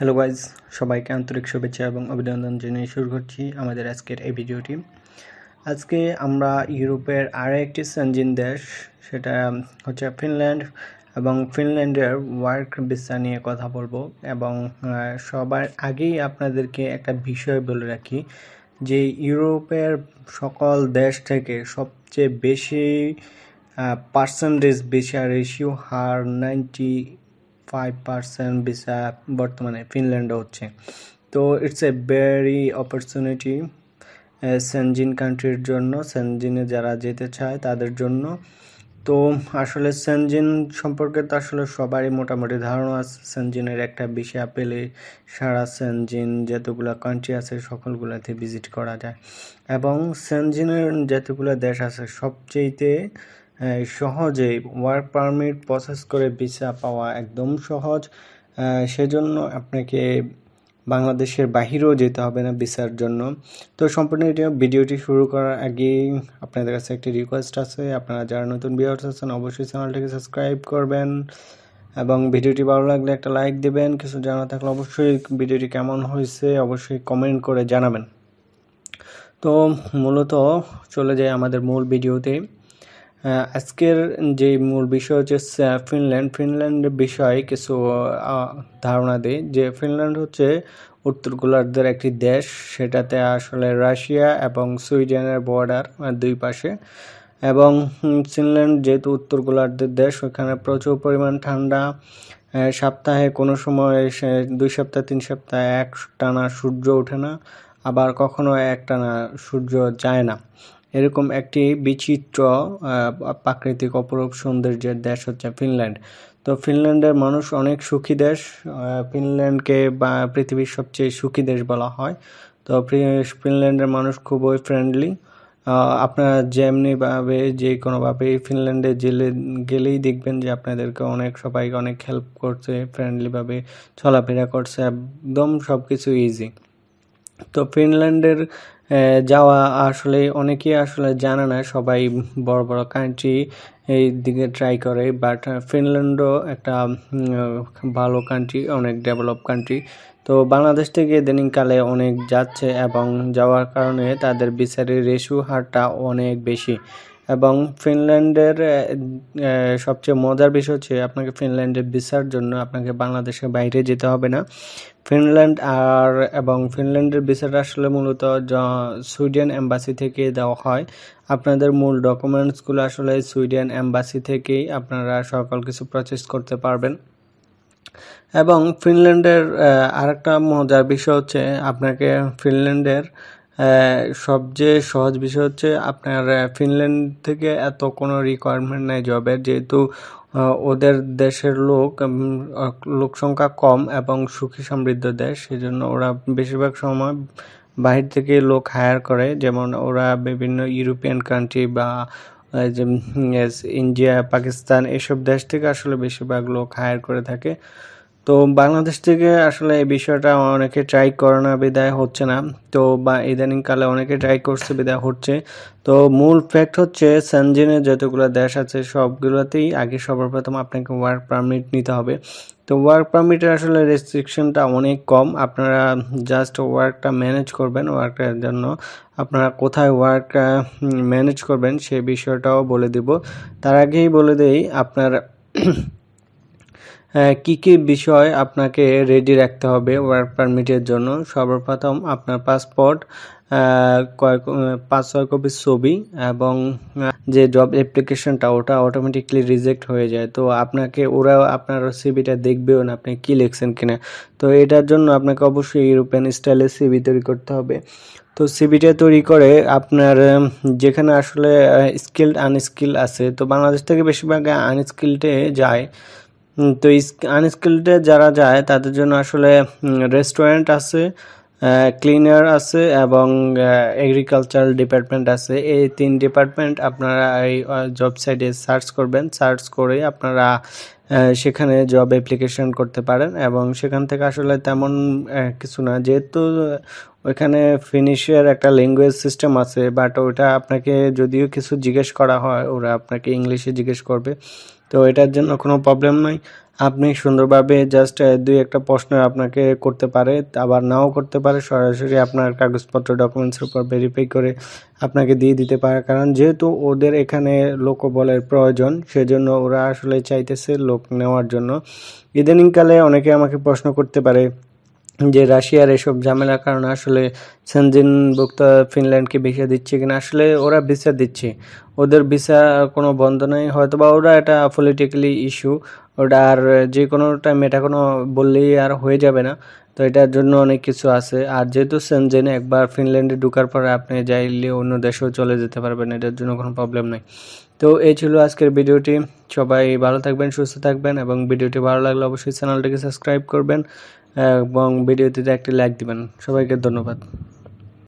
Hello guys, সবাইকে আন্তরিক শুভেচ্ছা এবং অভিনন্দন জানিয়ে শুরু করছি আমাদের আজকের এই ভিডিওটি। আজকে আমরা ইউরোপের আরও একটি সেনজেন দেশ, সেটা হচ্ছে ফিনল্যান্ড, এবং ফিনল্যান্ডের ওয়ার্ক ভিসা নিয়ে কথা বলবো। এবং সবার আগেই আপনাদেরকে একটা বিষয় বলে রাখি যে ইউরোপের সকল দেশ থেকে সবচেয়ে বেশি পার্সেন্টেজ ভিসা রেশিও হার 95% ভিসা বর্তমানে ফিনল্যান্ডে হচ্ছে। তো it's a very opportunity Schengen কান্ট্রির জন্য, সেনজেনে যারা যেতে চায় তাদের জন্য। তো আসলে সেনজেন সম্পর্কে তো আসলে সবারই মোটামুটি ধারণা আছে। সেনজেনের একটা ভিসা পেলে সারা সেনজেন যতগুলো কান্ট্রি আছে সকলগুলোতে ভিজিট করা যায়, এবং সেনজেনের যতগুলো দেশ আছে সবচেয়েতে সহজে ওয়ার্ক পারমিট প্রসেস করে ভিসা পাওয়া একদম সহজ। সেজন্য আপনাকে বাংলাদেশের বাহিরেও যেতে হবে না ভিসার জন্য। তো সম্পূর্ণ ভিডিওটি শুরু করার আগে আপনাদের কাছে একটি রিকোয়েস্ট আছে, আপনারা যারা নতুন ভিউয়ার্স আছেন অবশ্যই চ্যানেলটিকে সাবস্ক্রাইব করবেন এবং ভিডিওটি ভালো লাগলে একটা লাইক দেবেন। কিছু জানা থাকলে অবশ্যই ভিডিওটি কেমন হয়েছে অবশ্যই কমেন্ট করে জানাবেন। তো মূলত চলে যাই আমাদের মূল ভিডিওতে। আজকের যে মূল বিষয় হচ্ছে ফিনল্যান্ডের বিষয়ে কিছু ধারণা দিই। যে ফিনল্যান্ড হচ্ছে উত্তর গোলার্ধের একটি দেশ, সেটাতে আসলে রাশিয়া এবং সুইডেনের বর্ডার দুই পাশে। এবং ফিনল্যান্ড যেহেতু উত্তর গোলার্ধের দেশ, ওখানে প্রচুর পরিমাণ ঠান্ডা। সপ্তাহে কোনো সময় 2 সপ্তাহ 3 সপ্তাহ এক টানা সূর্য ওঠে না, আবার কখনো এক টানা সূর্য যায় না। এরকম একটি বিচিত্র প্রাকৃতিক অপরূপ সৌন্দর্যের দেশ হচ্ছে ফিনল্যান্ড। তো ফিনল্যান্ডের মানুষ অনেক সুখী দেশ। ফিনল্যান্ডকে বা পৃথিবীর সবচেয়ে সুখী দেশ বলা হয়। তো ফিনল্যান্ডের মানুষ খুবই ফ্রেন্ডলি। আপনারা যেমনিভাবে যে কোনোভাবে ফিনল্যান্ডে গেলেই দেখবেন যে আপনাদেরকে সবাইকে অনেক হেল্প করছে, ফ্রেন্ডলিভাবে চলাফেরা করছে, একদম সব কিছু ইজি। তো ফিনল্যান্ডের যাওয়া আসলে অনেকেই আসলে জানে না, সবাই বড় বড় কান্ট্রি এই দিকে ট্রাই করে, বাট ফিনল্যান্ডও একটা ভালো কান্ট্রি, অনেক ডেভেলপ কান্ট্রি। তো বাংলাদেশ থেকে ইদানিংকালে অনেক যাচ্ছে এবং যাওয়ার কারণে তাদের ভিসার রেশিও হারটা অনেক বেশি। এবং ফিনল্যান্ডের সবচেয়ে মজার বিষয় হচ্ছে আপনাকে ফিনল্যান্ডের ভিসার জন্য আপনাকে বাংলাদেশের বাইরে যেতে হবে না। এবং ফিনল্যান্ডের ভিসাটা আসলে মূলত সুইডেন এম্বাসি থেকে দেওয়া হয়। আপনাদের মূল ডকুমেন্টসগুলো আসলে সুইডেন এম্বাসি থেকেই আপনারা সকল কিছু প্রসেস করতে পারবেন। এবং ফিনল্যান্ডের আরেকটা মজার বিষয় হচ্ছে আপনাকে ফিনল্যান্ডের সবচেয়ে সহজ বিষয় হচ্ছে আপনার ফিনল্যান্ড থেকে এত কোনো রিকোয়ারমেন্ট নেই জবের, যেহেতু ওদের দেশের লোক সংখ্যা কম এবং সুখী সমৃদ্ধ দেশ, সেজন্য ওরা বেশিরভাগ সময় বাহির থেকে লোক হায়ার করে। যেমন ওরা বিভিন্ন ইউরোপিয়ান কান্ট্রি বা যে ইন্ডিয়া, পাকিস্তান এসব দেশ থেকে আসলে বেশিরভাগ লোক হায়ার করে থাকে। তো বাংলাদেশ থেকে আসলে এই বিষয়টা অনেকে ট্রাই করে না বিদায় হচ্ছে না। তো ইদানিংকালে অনেকে ট্রাই করছে বিদায় হচ্ছে। তো মূল ফ্যাক্ট হচ্ছে সেনজেনে যতগুলো দেশ আছে সবগুলোতেই আগে সর্বপ্রথম আপনাকে ওয়ার্ক পারমিট নিতে হবে। তো ওয়ার্ক পারমিটের আসলে রেস্ট্রিকশনটা অনেক কম। আপনারা জাস্ট ওয়ার্কটা ম্যানেজ করবেন। ওয়ার্কের জন্য আপনারা কোথায় ওয়ার্ক ম্যানেজ করবেন সেই বিষয়টাও বলে দিব। তার আগেই বলে দেই আপনার কি কি বিষয় আপনাকে রেডি রাখতে হবে ওয়ার্ক পারমিটের জন্য। সর্বপ্রথম আপনার পাসপোর্ট, 5-6 কপি ছবি, এবং যে জব অ্যাপ্লিকেশনটা ওটা অটোমেটিকলি রিজেক্ট হয়ে যায়। তো ওরা আপনার সিভিটা দেখবেও না আপনি কি লিখছেন কিনা। তো এটার জন্য আপনাকে অবশ্যই ইউরোপিয়ান স্টাইলে সিভি তৈরি করতে হবে। তো সিভিটা তৈরি করে আপনার যেখানে আসলে স্কিল্ড আনস্কিল্ড আছে, তো বাংলাদেশ থেকে বেশিরভাগ আনস্কিল্ডে যায়। তো আনস্কিল্ডে যারা যায় তাদের জন্য আসলে রেস্টুরেন্ট আছে, ক্লিনার আছে এবং এগ্রিকালচারাল ডিপার্টমেন্ট আছে। এই 3 ডিপার্টমেন্ট আপনারা এই জব সাইটে সার্চ করবেন। সার্চ করে আপনারা সেখানে জব অ্যাপ্লিকেশন করতে পারেন। এবং সেখান থেকে আসলে তেমন কিছু না, যেহেতু ওইখানে ফিনিশের একটা ল্যাঙ্গুয়েজ সিস্টেম আছে, বাট ওটা আপনাকে যদিও কিছু জিজ্ঞেস করা হয় ওরা আপনাকে ইংলিশে জিজ্ঞেস করবে। তো এটার জন্য কোনো প্রবলেম নয়। আপনি সুন্দরভাবে জাস্ট দুই একটা প্রশ্ন আপনাকে করতে পারে, আবার নাও করতে পারে, সরাসরি আপনার কাগজপত্র ডকুমেন্টসের উপর ভেরিফাই করে আপনাকে দিয়ে দিতে পারে। কারণ যেহেতু ওদের এখানে লোকবলের প্রয়োজন, সেজন্য ওরা আসলে চাইতেছে লোক নেওয়ার জন্য। ইদানিংকালে অনেকে আমাকে প্রশ্ন করতে পারে যে রাশিয়ার এসব ঝামেলার কারণে আসলে সেনজেনভুক্ত ফিনল্যান্ডকে ভিসা দিচ্ছে কিনা। আসলে ওরা ভিসা দিচ্ছে, ওদের ভিসা কোনো বন্ধ নাই, হয়তো বা ওরা এটা পলিটিক্যালি ইস্যু, ওটা আর যে কোনো টাইম এটা কোনো বললেই আর হয়ে যাবে না। তো এটার জন্য অনেক কিছু আছে। আর যেহেতু সেনজেনে একবার ফিনল্যান্ডে ঢোকার পরে আপনি চাইলে অন্য দেশেও চলে যেতে পারবেন, এটার জন্য কোনো প্রবলেম নাই। তো এই ছিল আজকের ভিডিওটি। সবাই ভালো থাকবেন, সুস্থ থাকবেন, এবং ভিডিওটি ভালো লাগলে অবশ্যই চ্যানেলটিকে সাবস্ক্রাইব করবেন এবং ভিডিওটিতে একটি লাইক দিবেন। সবাইকে ধন্যবাদ।